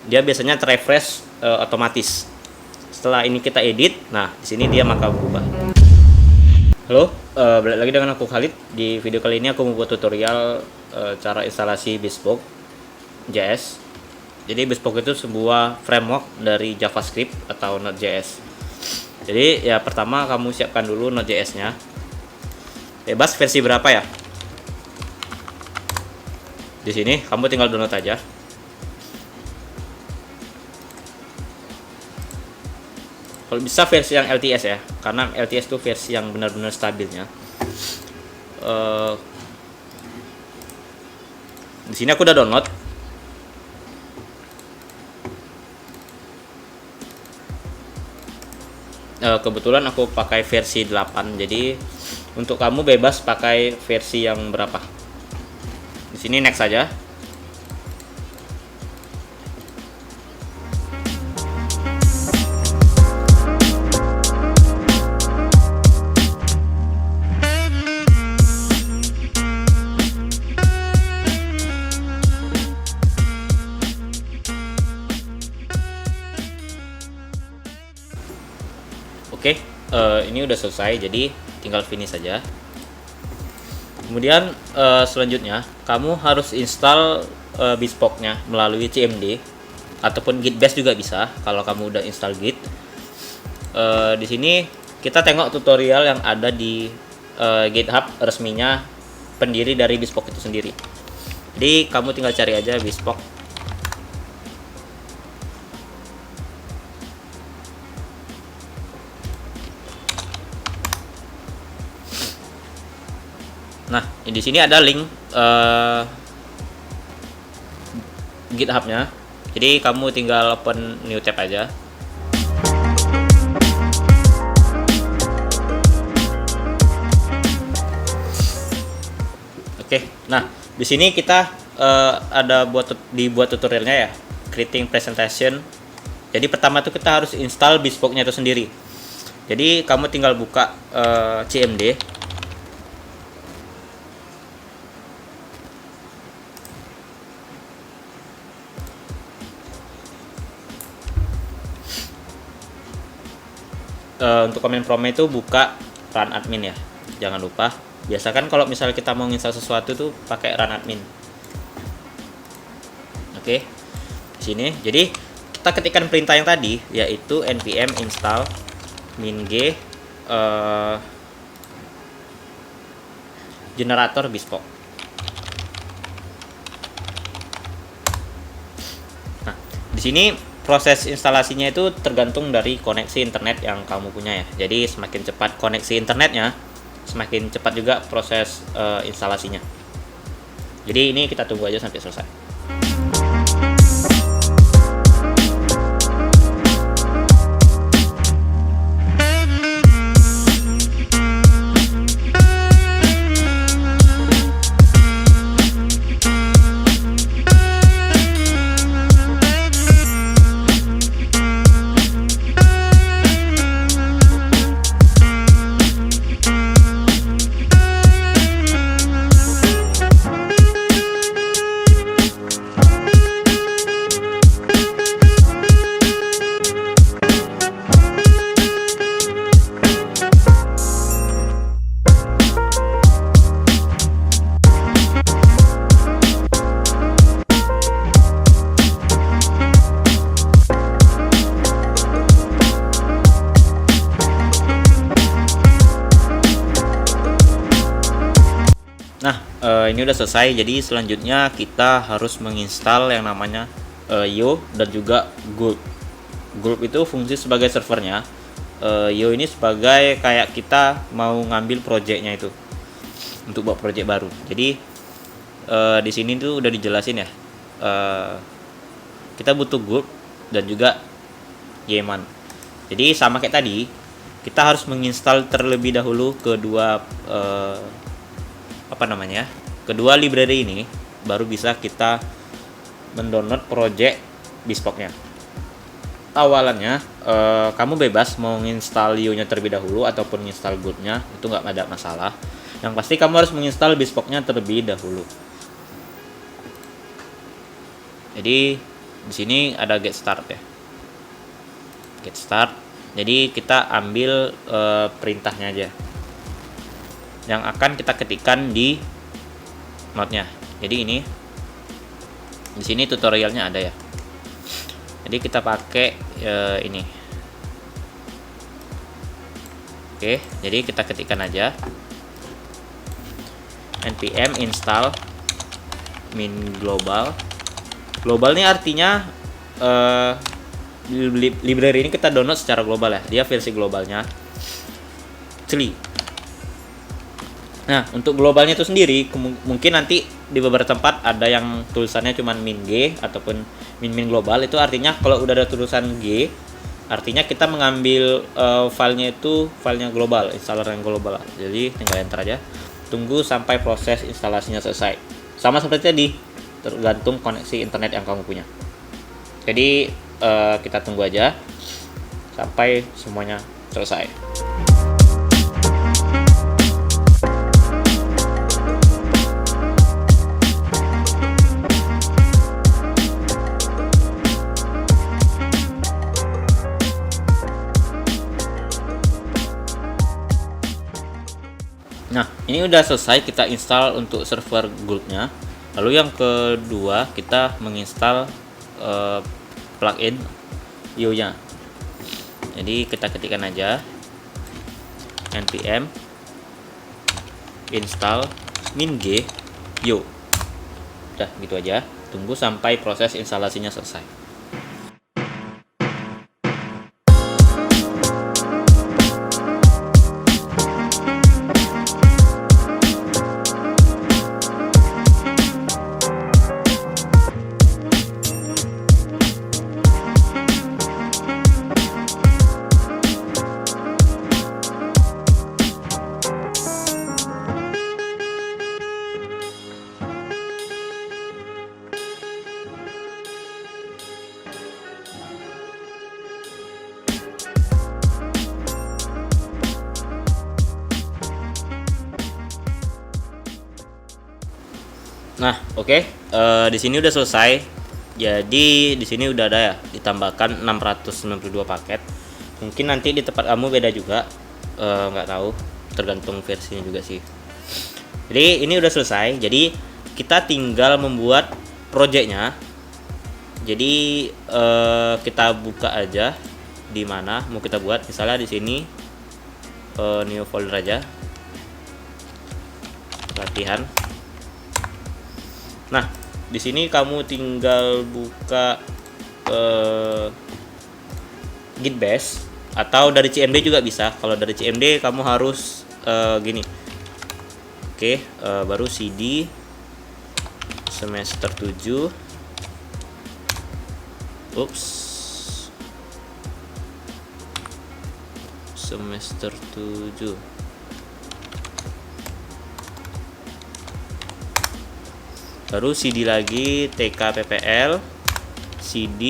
dia biasanya terrefresh otomatis. Setelah ini kita edit, nah di sini dia maka berubah. Halo, balik lagi dengan aku Khalid. Di video kali ini aku membuat tutorial cara instalasi Bespoke JS. Jadi Bespoke itu sebuah framework dari JavaScript atau Node.js. Jadi ya pertama kamu siapkan dulu Node.js-nya. Bebas versi berapa ya? Di sini kamu tinggal download aja. Kalau bisa versi yang LTS ya, karena LTS itu versi yang benar-benar stabilnya. Di sini aku udah download. Kebetulan aku pakai versi 8, jadi untuk kamu bebas pakai versi yang berapa. Di sini next saja. Oke, ini udah selesai, jadi tinggal finish saja. Kemudian selanjutnya kamu harus install Bespoke-nya melalui CMD ataupun Git Bash juga bisa kalau kamu udah install Git. Di sini kita tengok tutorial yang ada di GitHub resminya pendiri dari Bespoke itu sendiri. Jadi kamu tinggal cari aja Bespoke. Nah, di sini ada link GitHub-nya. Jadi kamu tinggal open new tab aja. Oke. Nah, di sini kita ada dibuat tutorialnya ya, creating presentation. Jadi pertama tuh kita harus install Bespoke-nya itu sendiri. Jadi kamu tinggal buka CMD. Untuk command prompt itu buka run admin ya, jangan lupa. Biasakan kalau misalnya kita mau install sesuatu tuh pakai run admin. Oke, di sini jadi kita ketikkan perintah yang tadi, yaitu npm install min-g generator Bespoke. Nah, di sini proses instalasinya itu tergantung dari koneksi internet yang kamu punya ya. Jadi semakin cepat koneksi internetnya, semakin cepat juga proses instalasinya. Jadi ini kita tunggu aja sampai selesai. Ini udah selesai. Jadi selanjutnya kita harus menginstal yang namanya Yo dan juga Gulp. Gulp itu fungsi sebagai servernya. Yo ini sebagai kayak kita mau ngambil projectnya itu untuk buat project baru. Jadi di sini tuh udah dijelasin ya. Kita butuh Gulp dan juga Yeman. Jadi sama kayak tadi, kita harus menginstal terlebih dahulu kedua kedua library ini, baru bisa kita mendownload project Bespoke-nya. Awalannya kamu bebas mau menginstal Yo-nya terlebih dahulu ataupun menginstal Gulp-nya, itu nggak ada masalah. Yang pasti kamu harus menginstal Bespoke-nya terlebih dahulu. Jadi di sini ada get start ya. Get start. Jadi kita ambil perintahnya aja yang akan kita ketikkan di node-nya. Jadi ini di sini tutorialnya ada ya. Jadi kita pakai ini. Oke, jadi kita ketikkan aja npm install min global. Global ini artinya library ini kita download secara global ya. Dia versi globalnya. Nah, untuk globalnya itu sendiri mungkin nanti di beberapa tempat ada yang tulisannya cuma min g ataupun min global. Itu artinya kalau udah ada tulisan g, artinya kita mengambil filenya itu filenya global, installer yang global. Jadi tinggal enter aja. Tunggu sampai proses instalasinya selesai. Sama seperti tadi, tergantung koneksi internet yang kamu punya. Jadi kita tunggu aja sampai semuanya selesai. Nah, ini udah selesai kita install untuk server Gulp-nya. Lalu yang kedua, kita menginstal plugin IO-nya. Jadi kita ketikkan aja npm install min g io. Udah gitu aja. Tunggu sampai proses instalasinya selesai. Nah, oke. Di sini udah selesai. Jadi di sini udah ada ya, ditambahkan 692 paket. Mungkin nanti di tempat kamu beda juga. Nggak tahu, tergantung versinya juga sih. Jadi ini udah selesai. Jadi kita tinggal membuat projectnya. Jadi kita buka aja di mana mau kita buat. Misalnya di sini new folder aja. Latihan. Nah, di sini kamu tinggal buka Git Bash atau dari CMD juga bisa. Kalau dari CMD kamu harus gini. Oke, baru cd semester 7. Semester 7. Baru cd lagi tk_ppl cd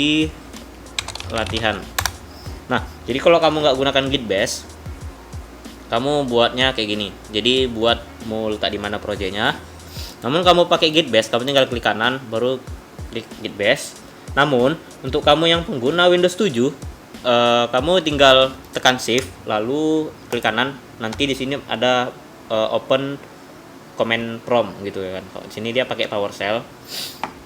latihan. Nah, jadi kalau kamu nggak gunakan Git Bash, kamu buatnya kayak gini. Jadi buat mau letak di mana projectnya. Namun kamu pakai Git Bash, kamu tinggal klik kanan baru klik Git Bash. Namun untuk kamu yang pengguna Windows 7, kamu tinggal tekan Shift lalu klik kanan. Nanti di sini ada open command prompt gitu ya kan. Kalau di sini dia pakai PowerShell,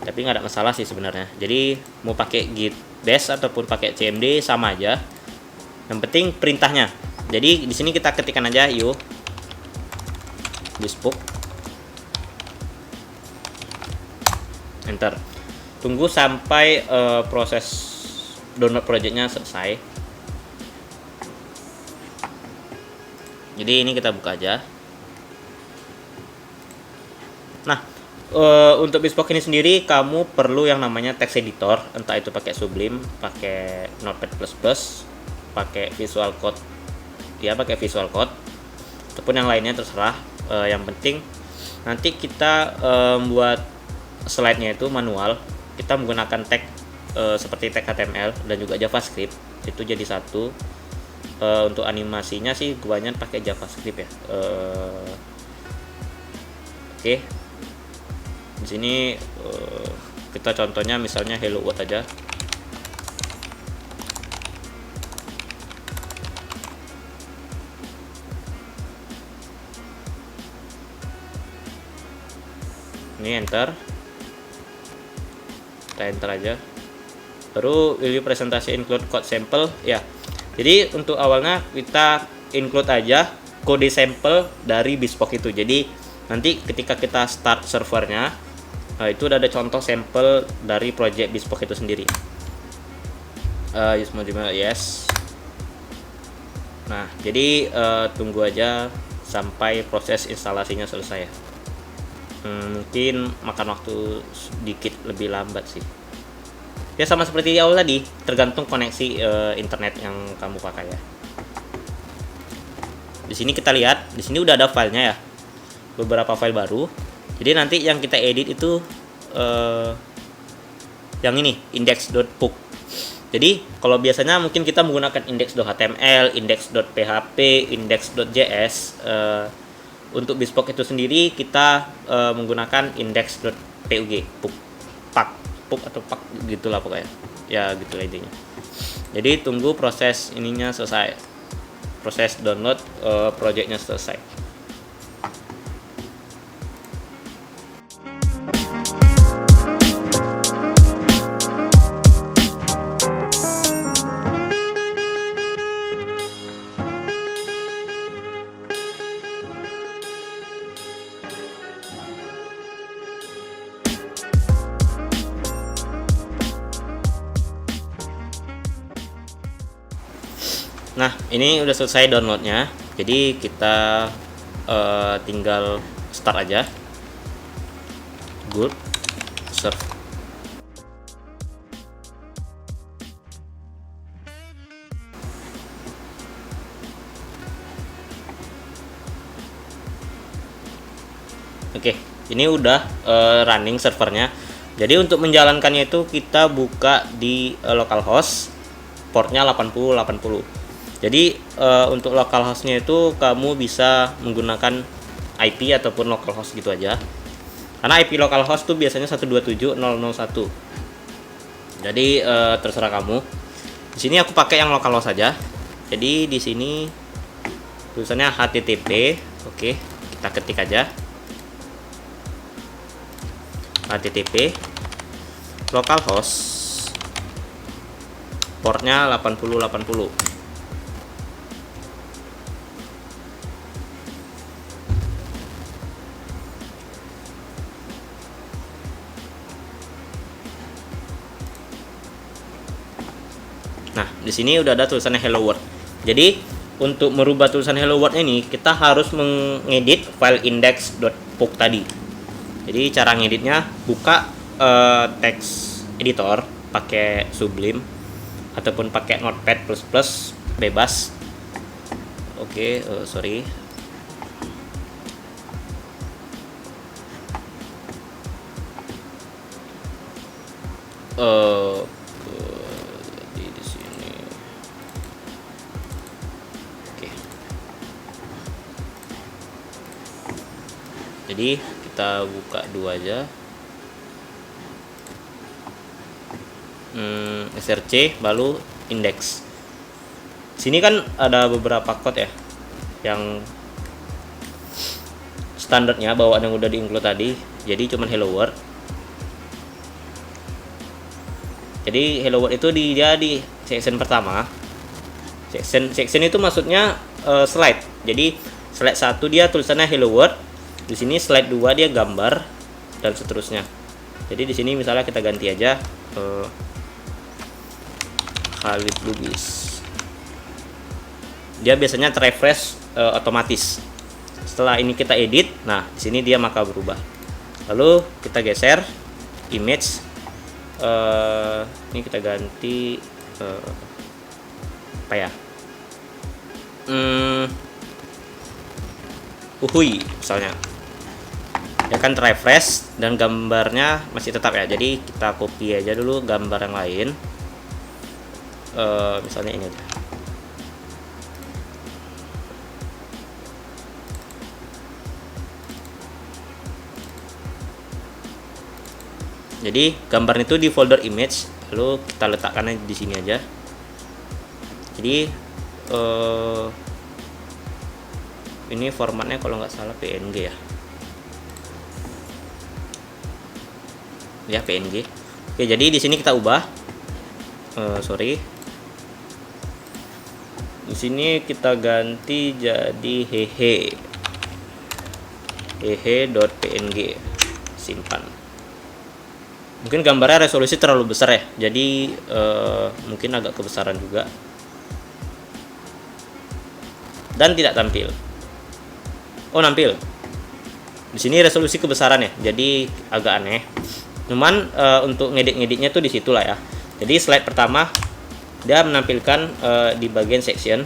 tapi nggak ada masalah sih sebenarnya. Jadi mau pakai Git Bash ataupun pakai CMD sama aja. Yang penting perintahnya. Jadi di sini kita ketikkan aja io bespoke, enter. Tunggu sampai proses download projectnya selesai. Jadi ini kita buka aja. Nah, untuk bespoke ini sendiri kamu perlu yang namanya text editor, entah itu pakai Sublime, pakai Notepad++, pakai Visual Code, ya pakai Visual Code, ataupun yang lainnya terserah. Yang penting nanti kita buat slide-nya itu manual, kita menggunakan tag seperti tag HTML dan juga JavaScript, itu jadi satu. Untuk animasinya sih kebanyakan pakai JavaScript ya. Oke. Di sini Kita contohnya misalnya hello world aja. Ini enter, kita enter aja. Baru will you presentasi include code sample ya. Jadi untuk awalnya kita include aja kode sampel dari bespoke itu. Jadi nanti ketika kita start servernya, itu udah ada contoh sampel dari project bespoke itu sendiri. Use module yes. Nah jadi tunggu aja sampai proses instalasinya selesai ya. Mungkin makan waktu sedikit lebih lambat sih. Ya sama seperti di awal tadi, tergantung koneksi internet yang kamu pakai ya. Di sini kita lihat, di sini udah ada filenya ya, beberapa file baru. Jadi nanti yang kita edit itu yang ini index.puk. Jadi kalau biasanya mungkin kita menggunakan index.html, index.php, index.js. Untuk bespoke itu sendiri kita menggunakan index.pug, puk atau pak gitulah pokoknya. Ya gitulah intinya. Jadi tunggu proses ininya selesai. Proses download projectnya selesai. Nah ini udah selesai downloadnya, jadi kita tinggal start aja. Good serve. Oke, ini udah running servernya. Jadi untuk menjalankannya itu kita buka di localhost, portnya 8080. Jadi untuk localhostnya itu kamu bisa menggunakan IP ataupun localhost gitu aja. Karena IP localhost tuh biasanya 127.0.0.1. Jadi terserah kamu. Di sini aku pakai yang localhost saja. Jadi di sini tulisannya HTTP. Oke, kita ketik aja. HTTP localhost portnya 8080. Nah, di sini udah ada tulisannya hello world. Jadi, untuk merubah tulisan hello world ini, kita harus mengedit file index.pug tadi. Jadi, cara ngeditnya buka text editor pakai Sublime ataupun pakai Notepad++ bebas. Oke, sorry. Di sini. Oke. Jadi kita buka dua aja. Src lalu index. Sini kan ada beberapa code ya, yang standarnya bawaan yang udah di-include tadi. Jadi cuman hello world. Jadi hello world itu dia di section pertama. Section itu maksudnya slide. Jadi slide 1 dia tulisannya hello world. Di sini slide 2 dia gambar dan seterusnya. Jadi di sini misalnya kita ganti aja Khalid Lubis. Dia biasanya terrefresh otomatis. Setelah ini kita edit, nah di sini dia maka berubah. Lalu kita geser image. Ini kita ganti apa ya? Uhui misalnya. Ya kan refresh dan gambarnya masih tetap ya. Jadi kita copy aja dulu gambar yang lain. Misalnya ini aja. Jadi gambarnya itu di folder image, lalu kita letakkannya di sini aja. Jadi ini formatnya kalau nggak salah PNG ya PNG. Oke, jadi di sini kita ubah di sini kita ganti jadi hehe.png, simpan. Mungkin gambarnya resolusi terlalu besar ya, jadi mungkin agak kebesaran juga dan tidak tampil. Oh, nampil. Di sini resolusi kebesaran ya, jadi agak aneh. Cuman untuk ngedit-ngeditnya tuh di situ lah ya. Jadi slide pertama dia menampilkan di bagian section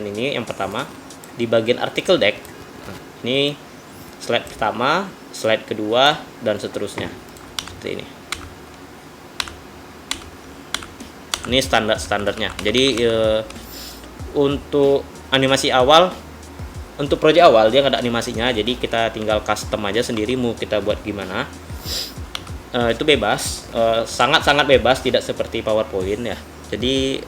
ini yang pertama, di bagian article deck. Nah, ini slide pertama, slide kedua, dan seterusnya seperti ini. Ini standarnya. Jadi untuk animasi awal, untuk project awal dia nggak ada animasinya, jadi kita tinggal custom aja sendiri mau kita buat gimana. Itu bebas, sangat-sangat bebas, tidak seperti PowerPoint ya. Jadi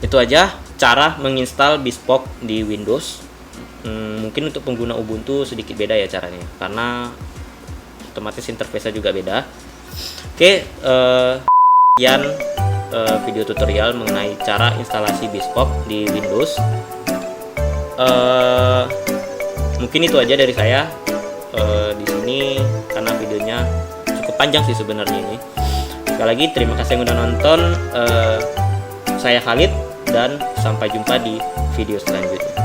itu aja cara menginstal Bespoke di Windows. Mungkin untuk pengguna Ubuntu sedikit beda ya caranya, karena otomatis interface-nya juga beda. Oke, sekian video tutorial mengenai cara instalasi Bespoke di Windows. Mungkin itu aja dari saya di sini, karena videonya cukup panjang sih sebenarnya ini. Sekali lagi terima kasih yang udah nonton. Saya Khalid dan sampai jumpa di video selanjutnya.